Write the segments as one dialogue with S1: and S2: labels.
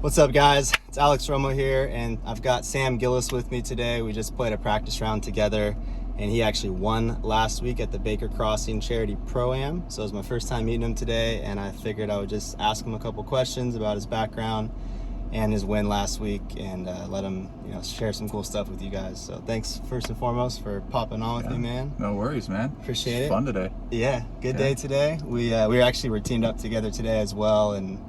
S1: What's up, guys? It's Alex Romo here, and I've got Sam Gillis with me today. We just played a practice round together, and he actually won last week at the Bakker Crossing Charity Pro-Am. So it was my first time meeting him today, and I figured I would just ask him a couple questions about his background and his win last week, and let him, share some cool stuff with you guys. So thanks first and foremost for popping on with me, man.
S2: No worries, man.
S1: Appreciate it.
S2: Fun today.
S1: Yeah, good day today. We were teamed up together today as well, and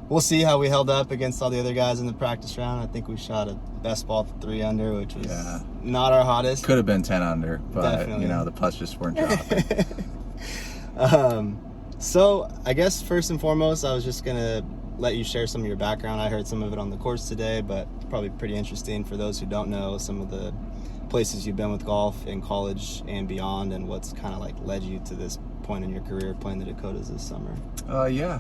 S1: we'll see how we held up against all the other guys in the practice round. I think we shot a best ball 3 under, which was not our hottest.
S2: Could have been 10 under, but
S1: Definitely.
S2: the putts just weren't dropping.
S1: So I guess first and foremost, I was just gonna let you share some of your background. I heard some of it on the course today, but probably pretty interesting for those who don't know some of the places you've been with golf in college and beyond, and what's kind of like led you to this point in your career playing the Dakotas this summer.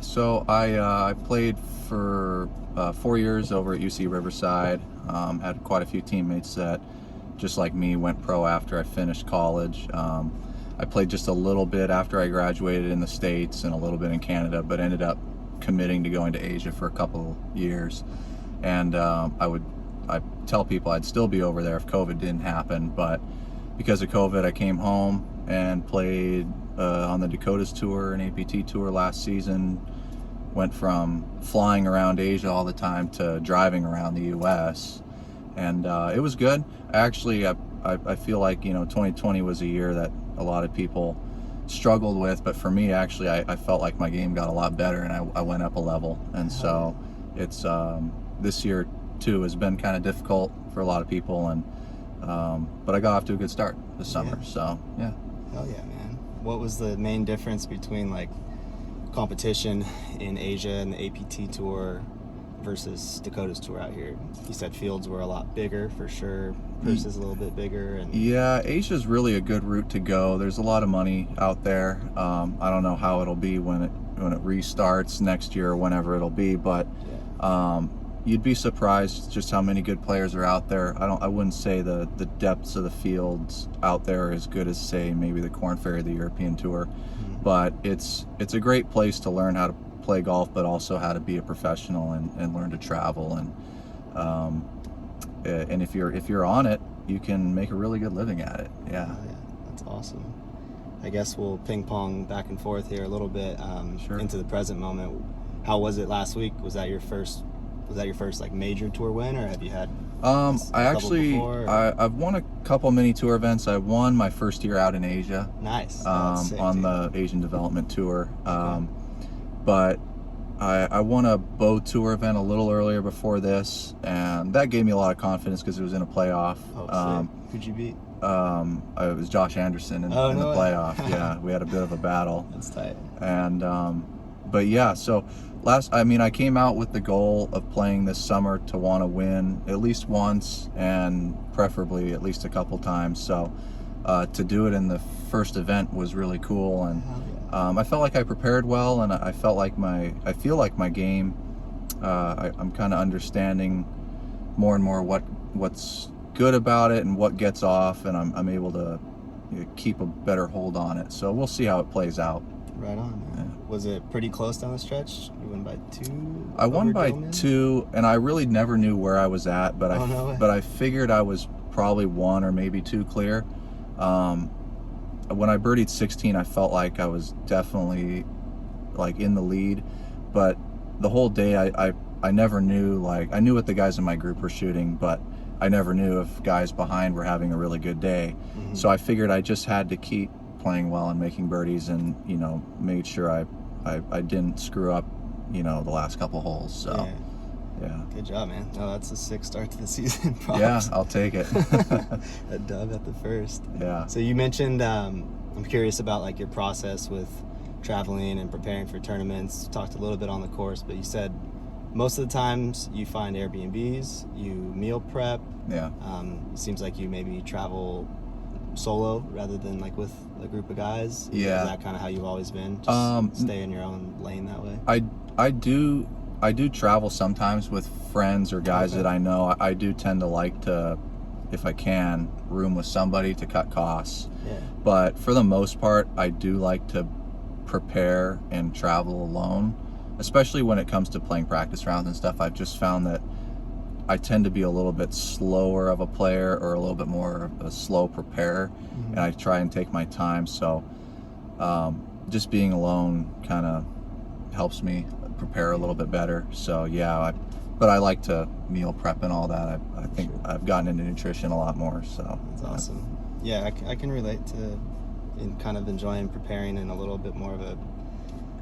S2: So I played for 4 years over at UC Riverside. Had quite a few teammates that, just like me, went pro after I finished college. I played just a little bit after I graduated in the States and a little bit in Canada, but ended up committing to going to Asia for a couple years. And I tell people I'd still be over there if COVID didn't happen, but because of COVID, I came home and played on the Dakotas tour and APT tour last season. Went from flying around Asia all the time to driving around the US, and it was good. Actually, I feel like 2020 was a year that a lot of people struggled with, but for me, actually, I felt like my game got a lot better, and I went up a level. And so it's this year too has been kind of difficult for a lot of people, and but I got off to a good start this summer. So yeah.
S1: Hell yeah, man. What was the main difference between like competition in Asia and the APT tour versus Dakotas tour out here? You said fields were a lot bigger for sure, versus a little bit bigger. And
S2: yeah, Asia's really a good route to go. There's a lot of money out there. I don't know how it'll be when it restarts next year or whenever it'll be, but you'd be surprised just how many good players are out there. I wouldn't say the depths of the fields out there are as good as, say, maybe the Corn Ferry, the European Tour, but it's a great place to learn how to play golf, but also how to be a professional and learn to travel. And if you're on it, you can make a really good living at it. Yeah.
S1: Oh, yeah, that's awesome. I guess we'll ping pong back and forth here a little bit into the present moment. How was it last week? Was that your first like major tour win, or have you had
S2: I've won a couple mini tour events. I won my first year out in Asia.
S1: Nice.
S2: On the Asian Development Tour. But I won a bow tour event a little earlier before this, and that gave me a lot of confidence because it was in a playoff.
S1: Who'd you beat?
S2: It was Josh Anderson in the playoff. Yeah, we had a bit of a battle.
S1: That's tight.
S2: And but yeah, so I came out with the goal of playing this summer to want to win at least once, and preferably at least a couple times. So to do it in the first event was really cool, and I felt like I prepared well, and I feel like my game, I'm kind of understanding more and more what's good about it and what gets off, and I'm able to keep a better hold on it. So we'll see how it plays out.
S1: Right on, man. Yeah. Was it pretty close down the stretch? You won by 2?
S2: I won by 2, and I really never knew where I was at, but I figured I was probably 1 or maybe 2 clear. When I birdied 16, I felt like I was definitely like in the lead, but the whole day I never knew, like, I knew what the guys in my group were shooting, but I never knew if guys behind were having a really good day. So I figured I just had to keep playing well and making birdies, and made sure I didn't screw up the last couple holes. So yeah.
S1: Good job, man. No, that's a sick start to the season. Props.
S2: Yeah, I'll take it.
S1: A dub at the first.
S2: Yeah.
S1: So you mentioned I'm curious about like your process with traveling and preparing for tournaments. Talked a little bit on the course, but you said most of the times you find Airbnbs, you meal prep.
S2: Yeah.
S1: It seems like you maybe travel solo rather than like with a group of guys.
S2: Yeah.
S1: Is that kind of how you've always been? Just stay in your own lane that way?
S2: I do travel sometimes with friends or guys that I know. I do tend to like to, if I can, room with somebody to cut costs.
S1: Yeah.
S2: But for the most part, I do like to prepare and travel alone. especially when it comes to playing practice rounds and stuff, I've just found that I tend to be a little bit slower of a player, or a little bit more of a slow preparer, and I try and take my time. So just being alone kind of helps me prepare a little bit better. So yeah, but I like to meal prep and all that. I think I've gotten into nutrition a lot more. So
S1: that's awesome. Yeah, I can relate to in kind of enjoying preparing in a little bit more of a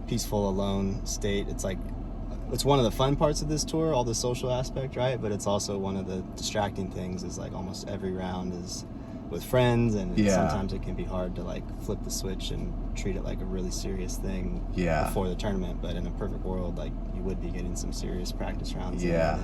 S1: peaceful, alone state. It's one of the fun parts of this tour, all the social aspect, right? But it's also one of the distracting things. Is like almost every round is with friends, and sometimes it can be hard to like flip the switch and treat it like a really serious thing before the tournament. But in a perfect world, like you would be getting some serious practice rounds.
S2: Yeah,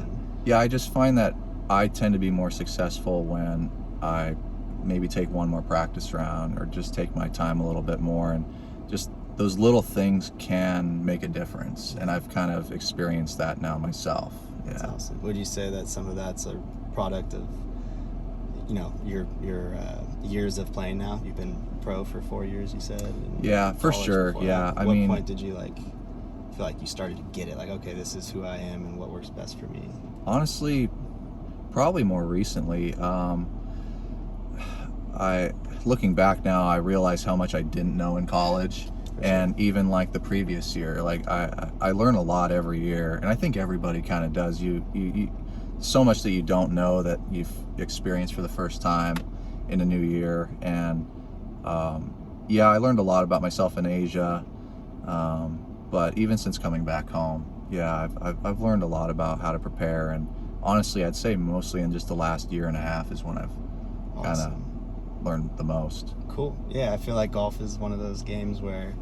S2: I just find that I tend to be more successful when I maybe take one more practice round, or just take my time a little bit more, and just those little things can make a difference, and I've kind of experienced that now myself.
S1: That's awesome. Would you say that some of that's a product of, you know, your years of playing now? You've been pro for 4 years, you said.
S2: Yeah, for sure. Yeah,
S1: I mean, what point did you like feel like you started to get it? Like, okay, this is who I am and what works best for me.
S2: Honestly, probably more recently. Looking back now, I realize how much I didn't know in college. And even like the previous year, like I learn a lot every year, and I think everybody kind of does. You so much that you don't know that you've experienced for the first time in a new year. And I learned a lot about myself in Asia, but even since coming back home, I've learned a lot about how to prepare. And honestly, I'd say mostly in just the last year and a half is when I've kind of learned the most.
S1: Cool. Yeah, I feel like golf is one of those games where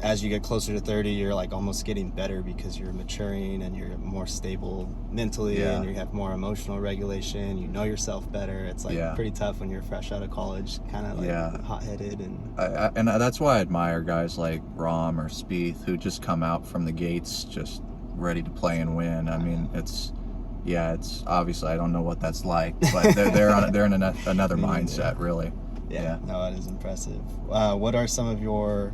S1: as you get closer to 30, you're like almost getting better because you're maturing and you're more stable mentally, and you have more emotional regulation. You know yourself better. It's like pretty tough when you're fresh out of college, kind of like hot-headed. And
S2: that's why I admire guys like Rom or Spieth, who just come out from the gates just ready to play and win. I mean, it's obviously, I don't know what that's like, but they're in another mindset, really.
S1: Yeah, no, it is impressive. What are some of your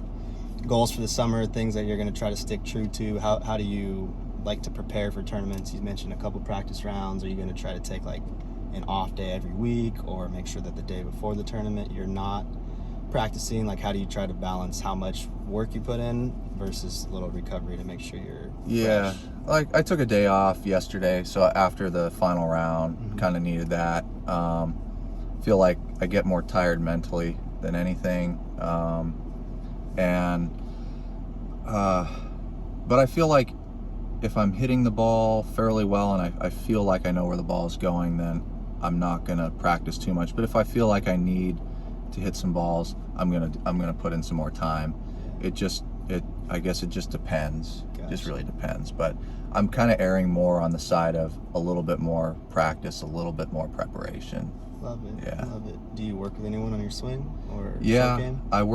S1: goals for the summer, things that you're going to try to stick true to? How do you like to prepare for tournaments? You mentioned a couple practice rounds. Are you going to try to take like an off day every week, or make sure that the day before the tournament you're not practicing? Like, how do you try to balance how much work you put in versus a little recovery to make sure you're fresh?
S2: Like I took a day off yesterday, so after the final round, kind of needed that. Feel like I get more tired mentally than anything. But I feel like if I'm hitting the ball fairly well, and I feel like I know where the ball is going, then I'm not gonna practice too much. But if I feel like I need to hit some balls, I'm gonna put in some more time. I guess it just depends. Gotcha. It just really depends. But I'm kind of erring more on the side of a little bit more practice, a little bit more preparation.
S1: Love it. Yeah. Love it. Do you work with anyone on your swing or
S2: short
S1: game?
S2: I've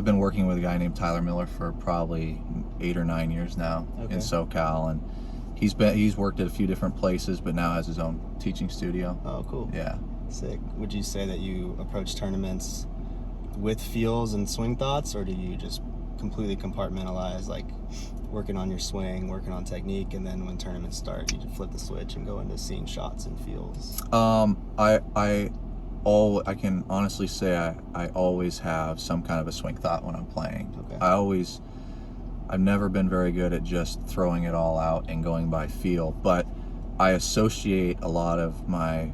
S2: been working with a guy named Tyler Miller for probably 8 or 9 years now in SoCal, and he's worked at a few different places, but now has his own teaching studio.
S1: Oh, cool.
S2: Yeah.
S1: Sick. Would you say that you approach tournaments with feels and swing thoughts, or do you just completely compartmentalize, like working on your swing, working on technique, and then when tournaments start, you just flip the switch and go into seeing shots and feels?
S2: I can honestly say I always have some kind of a swing thought when I'm playing.
S1: Okay.
S2: I've never been very good at just throwing it all out and going by feel, but I associate a lot of my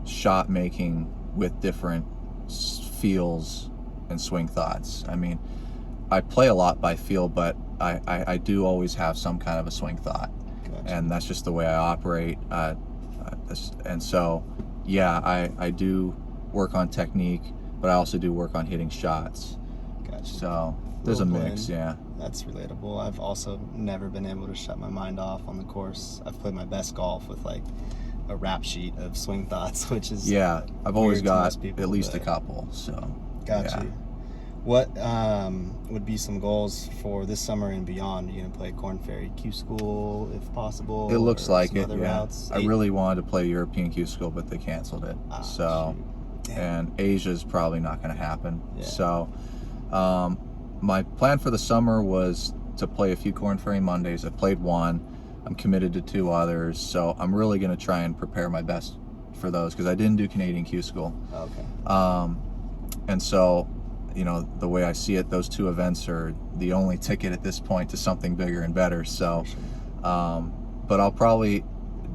S2: shot making with different feels and swing thoughts. I mean, I play a lot by feel, but I do always have some kind of a swing thought.
S1: Gotcha.
S2: And that's just the way I operate. And so, I do work on technique, but I also do work on hitting shots.
S1: Gotcha.
S2: So there's a mix,
S1: That's relatable. I've also never been able to shut my mind off on the course. I've played my best golf with like a rap sheet of swing thoughts, which is
S2: I've always got at least a couple. So
S1: gotcha. What would be some goals for this summer and beyond? Are you gonna play Corn Ferry Q School if possible?
S2: It looks like it.
S1: Routes?
S2: I really wanted to play European Q School, but they canceled it. And Asia's probably not going to happen. So my plan for the summer was to play a few Corn Ferry Mondays. I played one. I'm committed to 2 others, so I'm really going to try and prepare my best for those because I didn't do Canadian Q School.
S1: Okay.
S2: And so, the way I see it, those 2 events are the only ticket at this point to something bigger and better. So, but I'll probably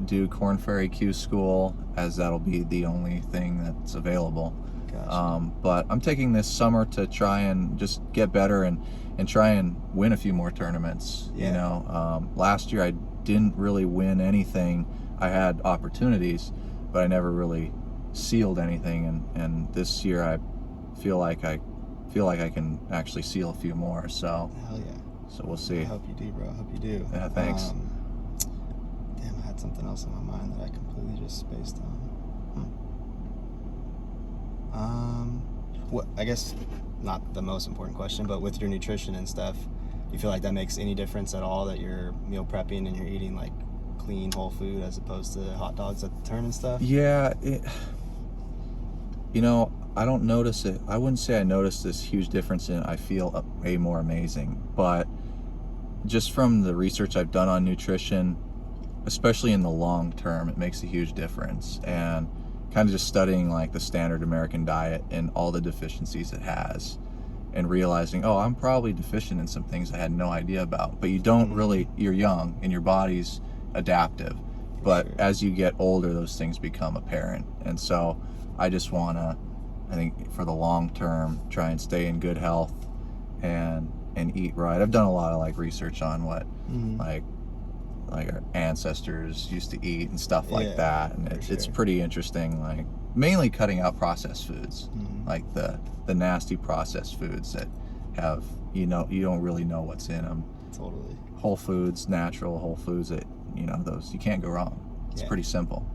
S2: do Corn Ferry Q School, as that'll be the only thing that's available.
S1: Gotcha.
S2: But I'm taking this summer to try and just get better and try and win a few more tournaments.
S1: Yeah.
S2: Last year I didn't really win anything. I had opportunities, but I never really sealed anything. And this year I feel like I can actually seal a few more. So
S1: Hell yeah.
S2: So we'll see.
S1: I hope you do, bro. I hope you do.
S2: Yeah, thanks.
S1: Damn, I had something else in my mind that I completely just spaced on. What, I guess not the most important question, but with your nutrition and stuff, you feel like that makes any difference at all, that you're meal prepping and you're eating like clean whole food as opposed to hot dogs at the turn and stuff?
S2: Yeah, I don't notice it. I wouldn't say I notice this huge difference in I feel way more amazing, but just from the research I've done on nutrition, especially in the long term, it makes a huge difference. And kind of just studying like the standard American diet and all the deficiencies it has, and realizing, oh, I'm probably deficient in some things I had no idea about. But you don't really, you're young and your body's adaptive. But
S1: sure.
S2: As you get older, those things become apparent. And so I just want to, I think for the long term, try and stay in good health and eat right. I've done a lot of like research on what like our ancestors used to eat and stuff like that, and it's pretty interesting. Like mainly cutting out processed foods, like the nasty processed foods that have you don't really know what's in them.
S1: Totally.
S2: Whole foods, natural whole foods, that those you can't go wrong. It's pretty simple.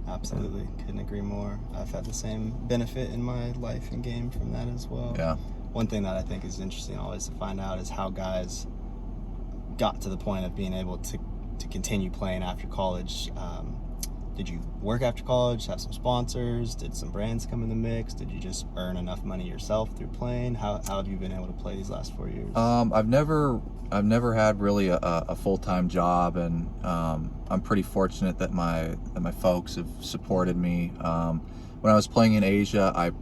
S1: Absolutely. Couldn't agree more. I've had the same benefit in my life and game from that as well.
S2: Yeah.
S1: One thing that I think is interesting always to find out is how guys got to the point of being able to continue playing after college. Did you work after college, have some sponsors? Did some brands come in the mix? Did you just earn enough money yourself through playing? How have you been able to play these last 4 years?
S2: I've never had really a full-time job, and I'm pretty fortunate that my folks have supported me. When I was playing in Asia, I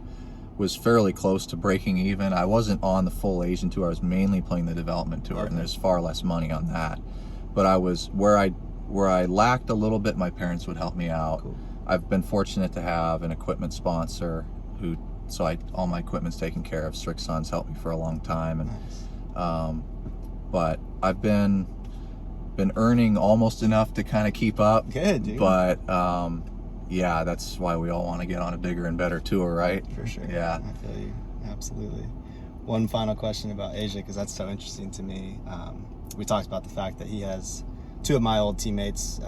S2: was fairly close to breaking even. I wasn't on the full Asian tour. I was mainly playing the development tour, and there's far less money on that. But I was where I lacked a little bit, my parents would help me out.
S1: Cool.
S2: I've been fortunate to have an equipment sponsor all my equipment's taken care of. Strict Sun's helped me for a long time, and
S1: Nice.
S2: but I've been earning almost enough to kind of keep up.
S1: Good, dude.
S2: But yeah, that's why we all want to get on a bigger and better tour, right?
S1: For sure.
S2: Yeah.
S1: I feel you. Absolutely. One final question about Asia, because that's so interesting to me. We talked about the fact that he has 2 of my old teammates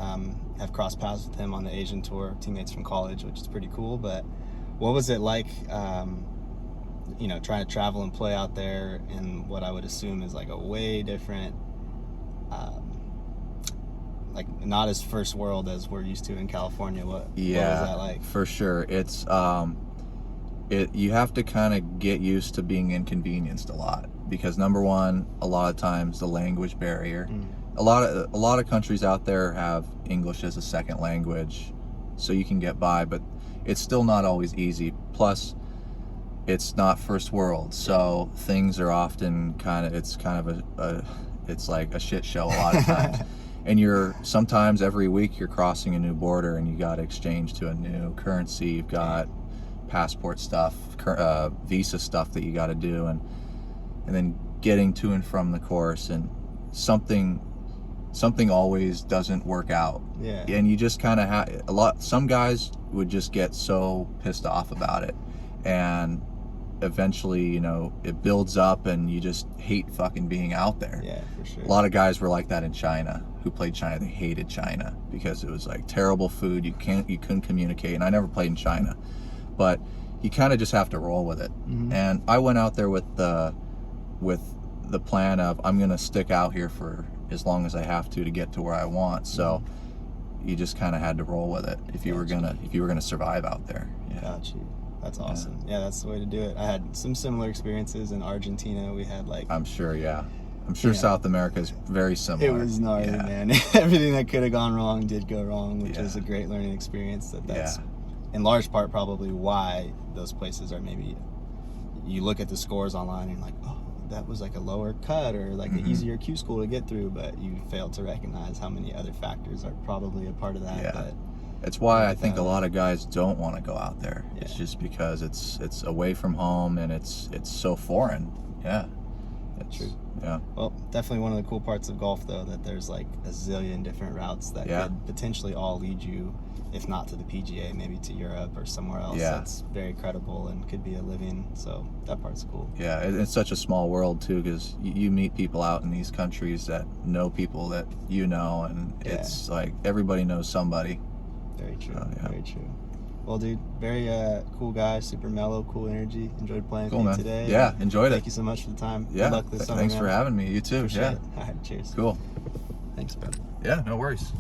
S1: have crossed paths with him on the Asian tour, teammates from college, which is pretty cool. But what was it like, trying to travel and play out there in what I would assume is like a way different, like not as first world as we're used to in California? What was that like?
S2: For sure. It's you have to kind of get used to being inconvenienced a lot, because number one, a lot of times the language barrier. A lot of countries out there have English as a second language, so you can get by, but it's still not always easy. Plus, it's not first world, so things are often it's like a shit show a lot of times. And sometimes every week you're crossing a new border and you got to exchange to a new currency. You've got passport stuff, visa stuff that you got to do, and then getting to and from the course, and something always doesn't work out.
S1: Yeah.
S2: And you just kind of some guys would just get so pissed off about it, and eventually it builds up and you just hate fucking being out there.
S1: Yeah, for sure.
S2: A lot of guys were like that in China, who played China. They hated China because it was like terrible food. You couldn't communicate. And I never played in China, but you kind of just have to roll with it. And I went out there with the plan of, I'm gonna stick out here for as long as I have to get to where I want. So you just kind of had to roll with it if you were gonna survive out there. Yeah.
S1: Got you. That's awesome. Yeah, that's the way to do it. I had some similar experiences in Argentina. We had like,
S2: I'm sure, yeah. I'm sure
S1: Yeah.
S2: South America is very similar.
S1: It was gnarly,
S2: Yeah.
S1: man. Everything that could have gone wrong did go wrong, which
S2: Yeah.
S1: was a great learning experience. That's
S2: Yeah.
S1: in large part probably why those places are maybe, you look at the scores online and you're like, oh, that was like a lower cut or like an easier Q school to get through, but you fail to recognize how many other factors are probably a part of that.
S2: Yeah.
S1: But
S2: it's why I think a lot of guys don't want to go out there.
S1: Yeah.
S2: It's just because it's away from home and it's so foreign. Yeah. It's,
S1: True.
S2: Yeah.
S1: Well, definitely one of the cool parts of golf, though, that there's like a zillion different routes that could potentially all lead you, if not to the PGA, maybe to Europe or somewhere else.
S2: Yeah.
S1: That's very credible and could be a living. So that part's cool.
S2: Yeah, it's such a small world too, because you meet people out in these countries that know people that you know, and it's like everybody knows somebody.
S1: Very true.
S2: Yeah.
S1: Very true. Well, dude, very cool guy, super mellow, cool energy. Enjoyed playing
S2: Cool,
S1: with you
S2: man.
S1: today.
S2: Yeah, enjoyed it.
S1: Thank you so much for the time.
S2: Yeah,
S1: Good luck this summer,
S2: thanks
S1: man.
S2: for having me. You too.
S1: Appreciate
S2: Yeah.
S1: it. All right, cheers.
S2: Cool.
S1: Thanks, bro.
S2: Yeah, no worries.